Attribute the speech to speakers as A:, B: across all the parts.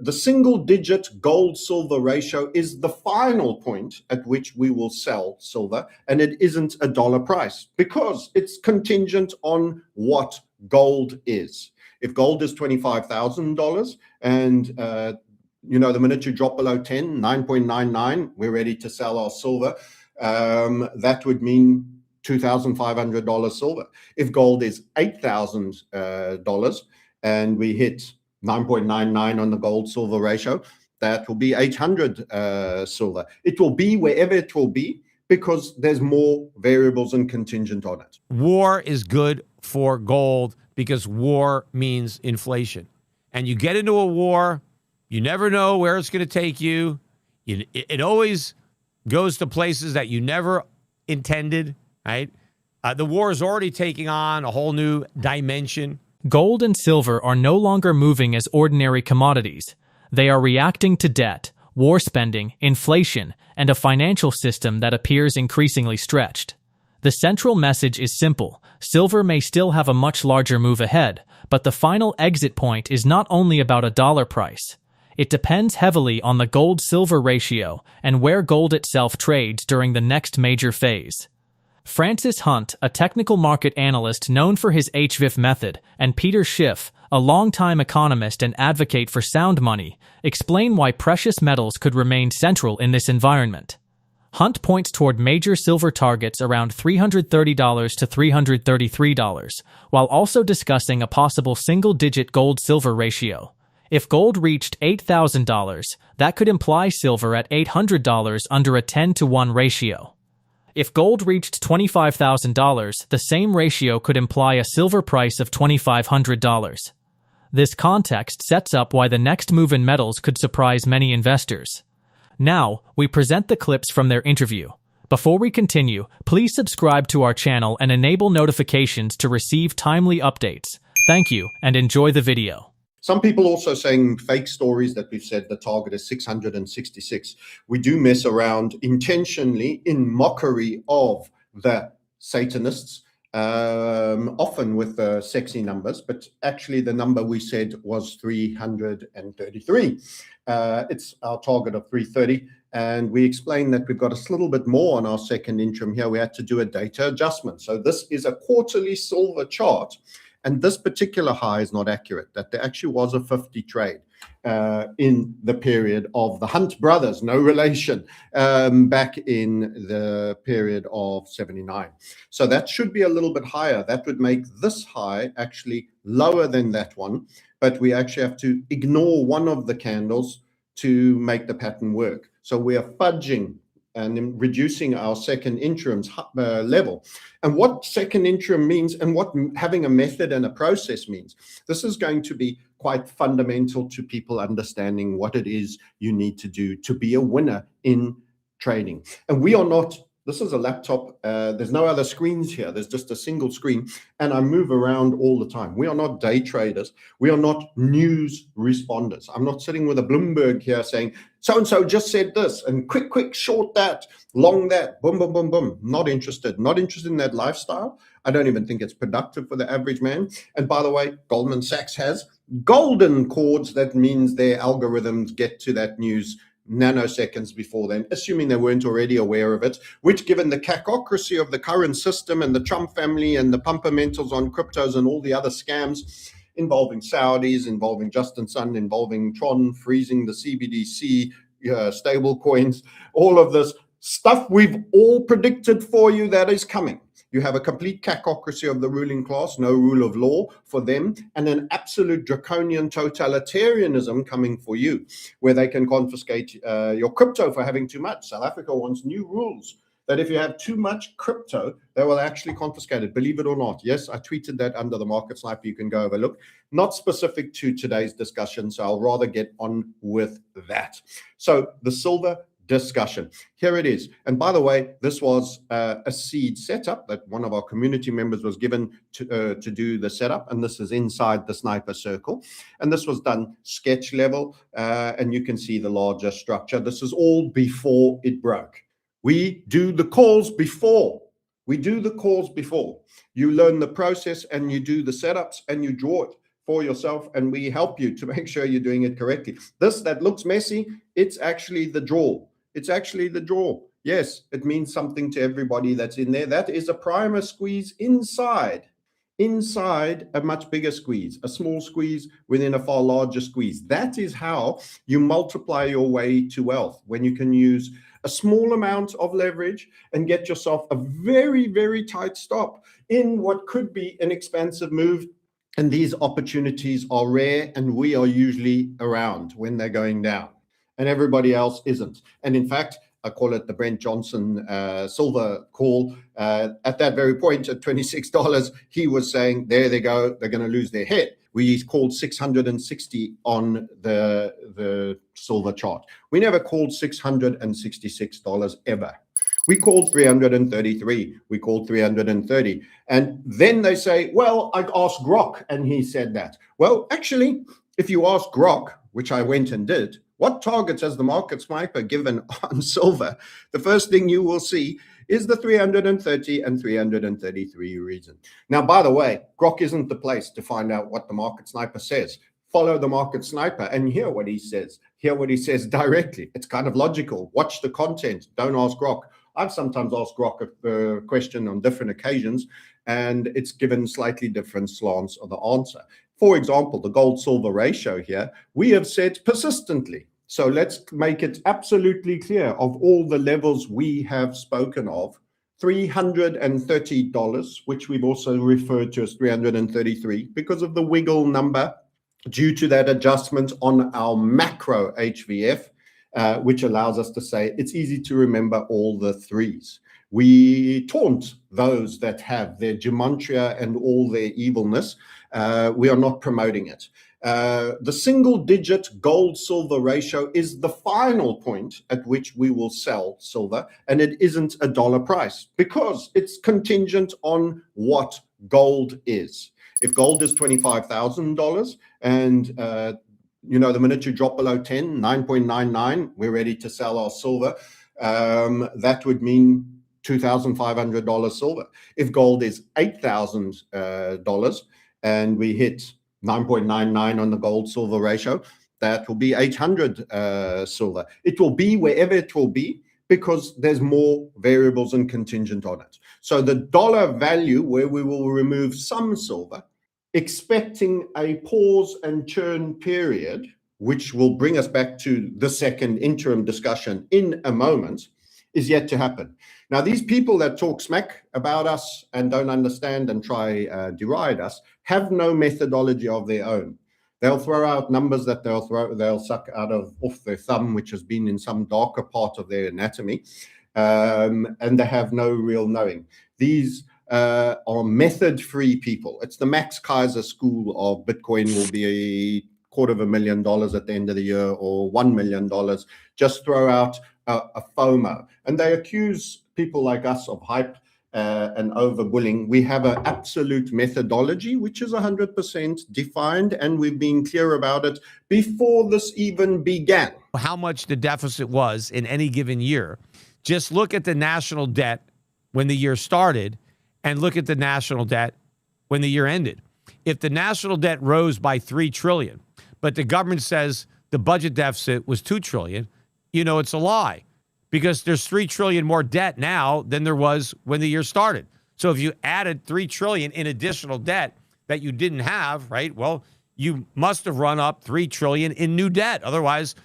A: The single-digit gold-silver ratio is the final point at which we will sell silver, and it isn't a dollar price because it's contingent on what gold is. If gold is $25,000 and the minute you drop below 9.99, we're ready to sell our silver. That would mean $2,500 silver. If gold is $8,000 and we hit 9.99 on the gold silver ratio, that will be 800 silver. It will be wherever it will be because there's more variables and contingent on it.
B: War is good for gold because war means inflation. And you get into a war, you never know where it's going to take you. It always goes to places that you never intended, right? The war is already taking on a whole new dimension.
C: Gold and silver are no longer moving as ordinary commodities. They are reacting to debt, war spending, inflation, and a financial system that appears increasingly stretched. The central message is simple. Silver may still have a much larger move ahead, but the final exit point is not only about a dollar price. It depends heavily on the gold-silver ratio and where gold itself trades during the next major phase. Francishunt, a technical market analyst known for his HVIF method, and Peter Schiff, a longtime economist and advocate for sound money, explain why precious metals could remain central in this environment. Hunt points toward major silver targets around $330 to $333, while also discussing a possible single-digit gold-silver ratio. If gold reached $8,000, that could imply silver at $800 under a 10-to-1 ratio. If gold reached $25,000, the same ratio could imply a silver price of $2,500. This context sets up why the next move in metals could surprise many investors. Now, we present the clips from their interview. Before we continue, please subscribe to our channel and enable notifications to receive timely updates. Thank you, and enjoy the video.
A: Some people also saying fake stories that we've said the target is 666. We do mess around intentionally in mockery of the Satanists, often with the sexy numbers, but actually the number we said was 333. It's our target of 330. And we explained that we've got a little bit more on our second interim here. We had to do a data adjustment. So this is a quarterly silver chart. And this particular high is not accurate, that there actually was a 50 trade in the period of the Hunt brothers, no relation, back in the period of 79. So that should be a little bit higher. That would make this high actually lower than that one. But we actually have to ignore one of the candles to make the pattern work. So we are fudging and reducing our second interim's level. And what second interim means and what having a method and a process means, this is going to be quite fundamental to people understanding what it is you need to do to be a winner in trading. And we are not, this is a laptop, there's no other screens here, there's just a single screen, and I move around all the time. We are not day traders, we are not news responders. I'm not sitting with a Bloomberg here saying, so-and-so just said this, and quick, short that, long that, boom, boom, boom, boom. Not interested in that lifestyle. I don't even think it's productive for the average man. And by the way, Goldman Sachs has golden cords. That means their algorithms get to that news nanoseconds before then, assuming they weren't already aware of it, which given the cacocracy of the current system and the Trump family and the pumpermentals on cryptos and all the other scams involving Saudis, involving Justin Sun, involving Tron, freezing the CBDC, stable coins, all of this stuff we've all predicted for you that is coming. You have a complete cacocracy of the ruling class, no rule of law for them, and an absolute draconian totalitarianism coming for you, where they can confiscate your crypto for having too much. South Africa wants new rules that if you have too much crypto, they will actually confiscate it, believe it or not. Yes, I tweeted that under the Market Sniper. You can go have a look. Not specific to today's discussion, so I'll rather get on with that. So the silver discussion. Here it is. And by the way, this was a seed setup that one of our community members was given to do the setup. And this is inside the sniper circle. And this was done sketch level. And you can see the larger structure. This is all before it broke. We do the calls before. You learn the process and you do the setups and you draw it for yourself, and we help you to make sure you're doing it correctly. This that looks messy, it's actually the draw. It's actually the draw. Yes, it means something to everybody that's in there. That is a primer squeeze inside a much bigger squeeze, a small squeeze within a far larger squeeze. That is how you multiply your way to wealth, when you can use a small amount of leverage and get yourself a very, very tight stop in what could be an expansive move. And these opportunities are rare, and we are usually around when they're going down, and everybody else isn't. And in fact, I call it the Brent Johnson silver call. At that very point, at $26, he was saying, there they go, they're going to lose their head. We called 660 on the silver chart. We never called $666 ever. We called 333. We called 330. And then they say, well, I asked Grok and he said that. Well, actually, if you ask Grok, which I went and did, what targets has the market sniper given on silver? The first thing you will see is the 330 and 333 region. Now, by the way, Grok isn't the place to find out what the market sniper says. Follow the market sniper and hear what he says. Hear what he says directly. It's kind of logical. Watch the content. Don't ask Grok. I've sometimes asked Grok a question on different occasions, and it's given slightly different slants of the answer. For example, the gold-silver ratio here, we have said persistently. So let's make it absolutely clear, of all the levels we have spoken of, $330, which we've also referred to as 333, because of the wiggle number due to that adjustment on our macro HVF, which allows us to say it's easy to remember all the threes. We taunt those that have their gematria and all their evilness. We are not promoting it. The single-digit gold-silver ratio is the final point at which we will sell silver, and it isn't a dollar price because it's contingent on what gold is. If gold is $25,000 and the minute you drop below 10, 9.99, we're ready to sell our silver. That would mean $2,500 silver. If gold is $8,000 and we hit 9.99 on the gold silver ratio, that will be 800 silver. It will be wherever it will be because there's more variables and contingent on it. So the dollar value where we will remove some silver, expecting a pause and churn period, which will bring us back to the second interim discussion in a moment, is yet to happen. Now, these people that talk smack about us and don't understand and try deride us have no methodology of their own. They'll throw out numbers that they'll suck off their thumb, which has been in some darker part of their anatomy, and they have no real knowing. These are method-free people. It's the Max Kaiser school of Bitcoin will be $250,000 at the end of the year or $1 million. Just throw out a FOMO. And they accuse people like us of hype and overbullying. We have an absolute methodology, which is 100% defined, and we've been clear about it before this even began.
B: How much the deficit was in any given year. Just look at the national debt when the year started and look at the national debt when the year ended. If the national debt rose by $3 trillion, but the government says the budget deficit was $2 trillion, it's a lie because there's $3 trillion more debt now than there was when the year started. So if you added $3 trillion in additional debt that you didn't have, right? Well, you must have run up $3 trillion in new debt. Otherwise,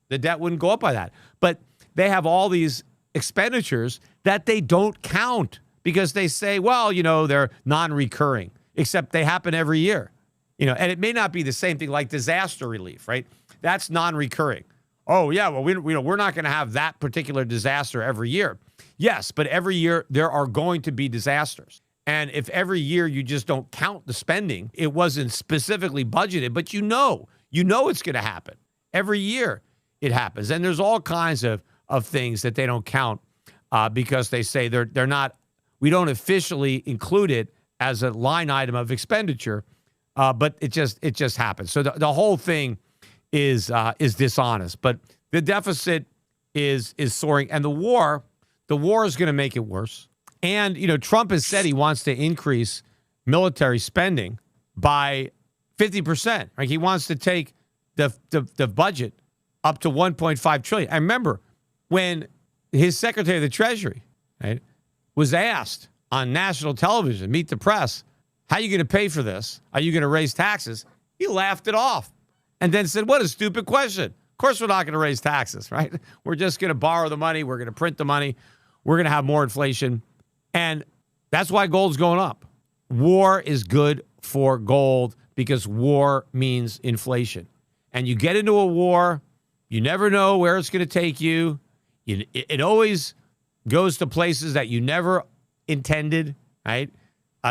B: the debt wouldn't go up by that. But they have all these expenditures that they don't count because they say, well, they're non-recurring, except they happen every year. And it may not be the same thing like disaster relief, right? That's non-recurring. Oh, yeah, well, we're not going to have that particular disaster every year. Yes, but every year there are going to be disasters. And if every year you just don't count the spending, it wasn't specifically budgeted, but you know it's going to happen. Every year it happens. And there's all kinds of things that they don't count because they say they're not, we don't officially include it as a line item of expenditure, but it just happens. So the whole thing is dishonest. But the deficit is soaring, and the war is going to make it worse. And Trump has said he wants to increase military spending by 50%. Right? He wants to take the budget up to 1.5 trillion. I remember when his Secretary of the Treasury, right, was asked on national television, Meet the Press, how are you going to pay for this? Are you going to raise taxes? He laughed it off and then said, what a stupid question. Of course we're not going to raise taxes, right? We're just going to borrow the money. We're going to print the money. We're going to have more inflation. And that's why gold's going up. War is good for gold because war means inflation. And you get into a war, you never know where it's going to take you. It always goes to places that you never intended, right?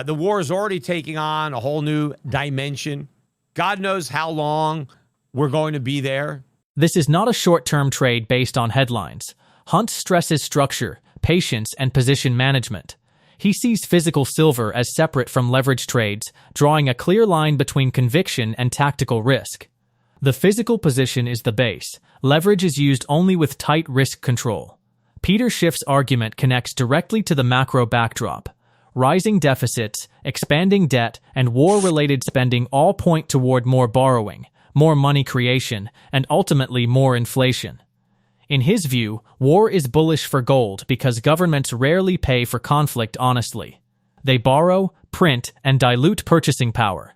B: The war is already taking on a whole new dimension. God knows how long we're going to be there.
C: This is not a short-term trade based on headlines. Hunt stresses structure, patience, and position management. He sees physical silver as separate from leverage trades, drawing a clear line between conviction and tactical risk. The physical position is the base. Leverage is used only with tight risk control. Peter Schiff's argument connects directly to the macro backdrop. Rising deficits, expanding debt, and war-related spending all point toward more borrowing, more money creation, and ultimately more inflation. In his view, war is bullish for gold because governments rarely pay for conflict honestly. They borrow, print, and dilute purchasing power.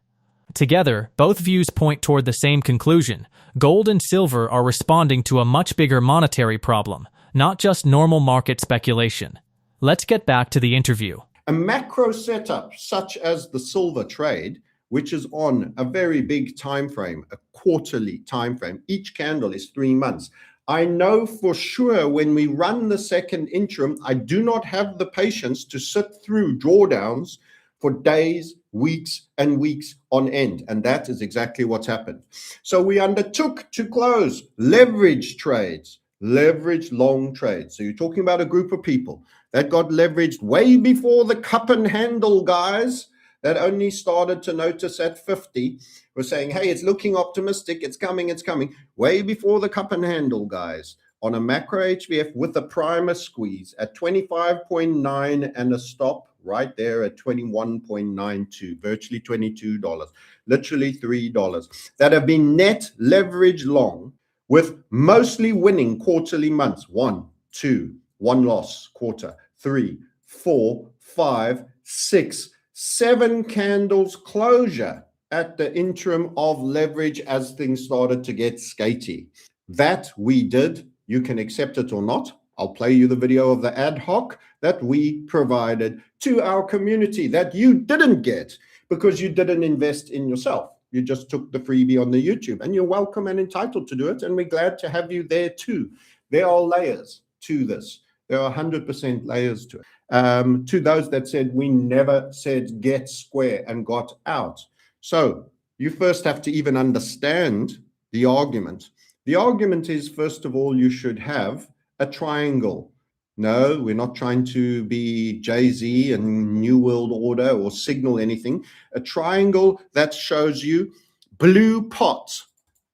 C: Together, both views point toward the same conclusion. Gold and silver are responding to a much bigger monetary problem, not just normal market speculation. Let's get back to the interview.
A: A macro setup such as the silver trade, which is on a very big time frame, a quarterly time frame, each candle is 3 months. I know for sure when we run the second interim, I do not have the patience to sit through drawdowns for days, weeks, and weeks on end. And that is exactly what's happened. So we undertook to close leverage trades, leverage long trades. So you're talking about a group of people that got leveraged way before the cup and handle guys that only started to notice at 50 were saying, hey, it's looking optimistic. It's coming. Way before the cup and handle guys on a macro HVF with a primer squeeze at 25.9 and a stop right there at 21.92, virtually $22, literally $3 that have been net leverage long with mostly winning quarterly months. 1, 2, 1 loss quarter, 3, 4, 5, 6, 7 candles closure at the interim of leverage as things started to get skatey. That we did. You can accept it or not. I'll play you the video of the ad hoc that we provided to our community that you didn't get because you didn't invest in yourself. You just took the freebie on the YouTube, and you're welcome and entitled to do it. And we're glad to have you there too. There are layers to this. There are 100% layers to it. To those that said, we never said get square and got out. So you first have to even understand the argument. The argument is, first of all, you should have a triangle. No, we're not trying to be Jay-Z and New World Order or signal anything. A triangle that shows you blue pot,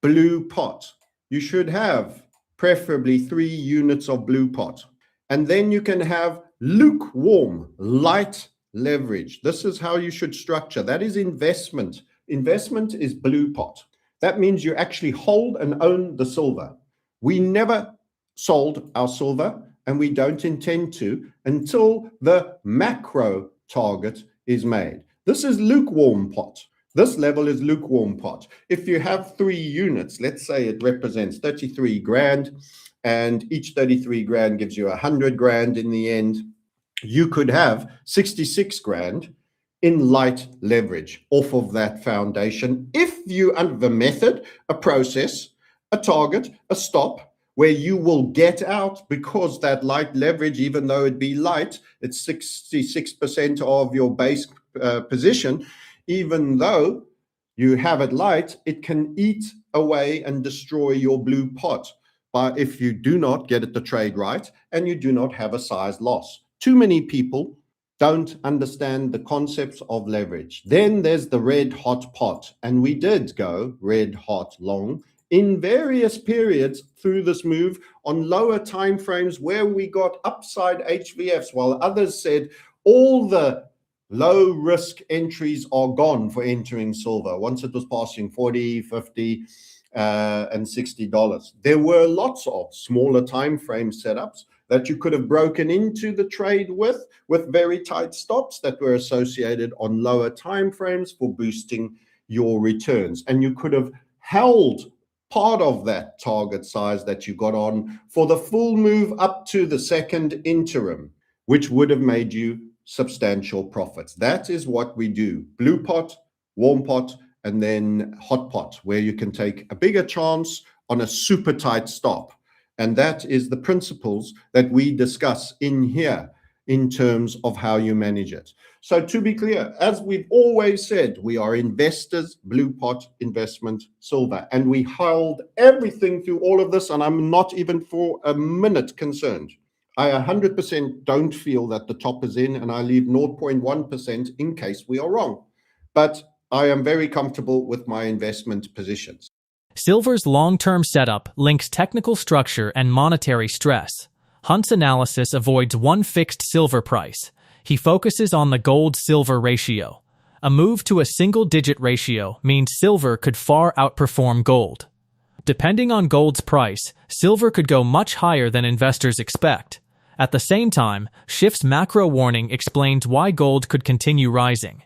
A: blue pot. You should have preferably 3 units of blue pot. And then you can have lukewarm, light leverage. This is how you should structure. That is investment. Investment is blue pot. That means you actually hold and own the silver. We never sold our silver, and we don't intend to until the macro target is made. This is lukewarm pot. This level is lukewarm pot. If you have 3 units, let's say it represents 33 grand, and each 33 grand gives you 100 grand in the end, you could have 66 grand in light leverage off of that foundation. If you, under the method, a process, a target, a stop, where you will get out because that light leverage, even though it be light, it's 66% of your base position, even though you have it light, it can eat away and destroy your blue pot. But if you do not get it the trade right and you do not have a size loss. Too many people don't understand the concepts of leverage. Then there's the red hot pot. And we did go red hot long in various periods through this move on lower time frames where we got upside HVFs, while others said all the Low risk entries are gone for entering silver. Once it was passing 40, 50, and $60. There were lots of smaller time frame setups that you could have broken into the trade with very tight stops that were associated on lower time frames for boosting your returns. And you could have held part of that target size that you got on for the full move up to the second interim, which would have made you substantial profits. That is what we do. Blue pot, warm pot, and then hot pot, where you can take a bigger chance on a super tight stop. And that is the principles that we discuss in here in terms of how you manage it. So to be clear, as we've always said, we are investors, blue pot investment, silver, and we held everything through all of this, and I'm not even for a minute concerned. I 100% don't feel that the top is in, and I leave 0.1% in case we are wrong. But I am very comfortable with my investment positions.
C: Silver's long-term setup links technical structure and monetary stress. Hunt's analysis avoids one fixed silver price. He focuses on the gold-silver ratio. A move to a single-digit ratio means silver could far outperform gold. Depending on gold's price, silver could go much higher than investors expect. At the same time, Schiff's macro warning explains why gold could continue rising.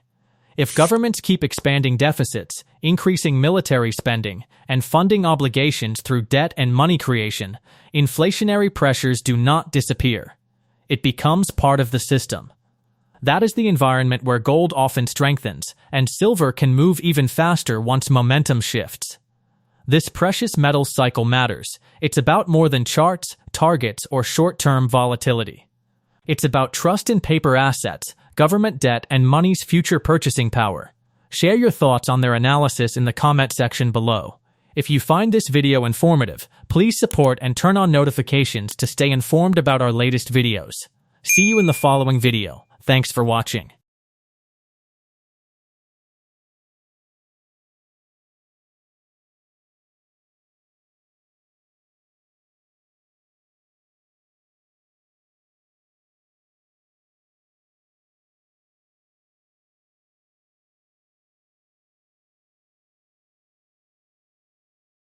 C: If governments keep expanding deficits, increasing military spending, and funding obligations through debt and money creation, inflationary pressures do not disappear. It becomes part of the system. That is the environment where gold often strengthens, and silver can move even faster once momentum shifts. This precious metals cycle matters. It's about more than charts, targets, or short-term volatility. It's about trust in paper assets, government debt, and money's future purchasing power. Share your thoughts on their analysis in the comment section below. If you find this video informative, please support and turn on notifications to stay informed about our latest videos. See you in the following video. Thanks for watching.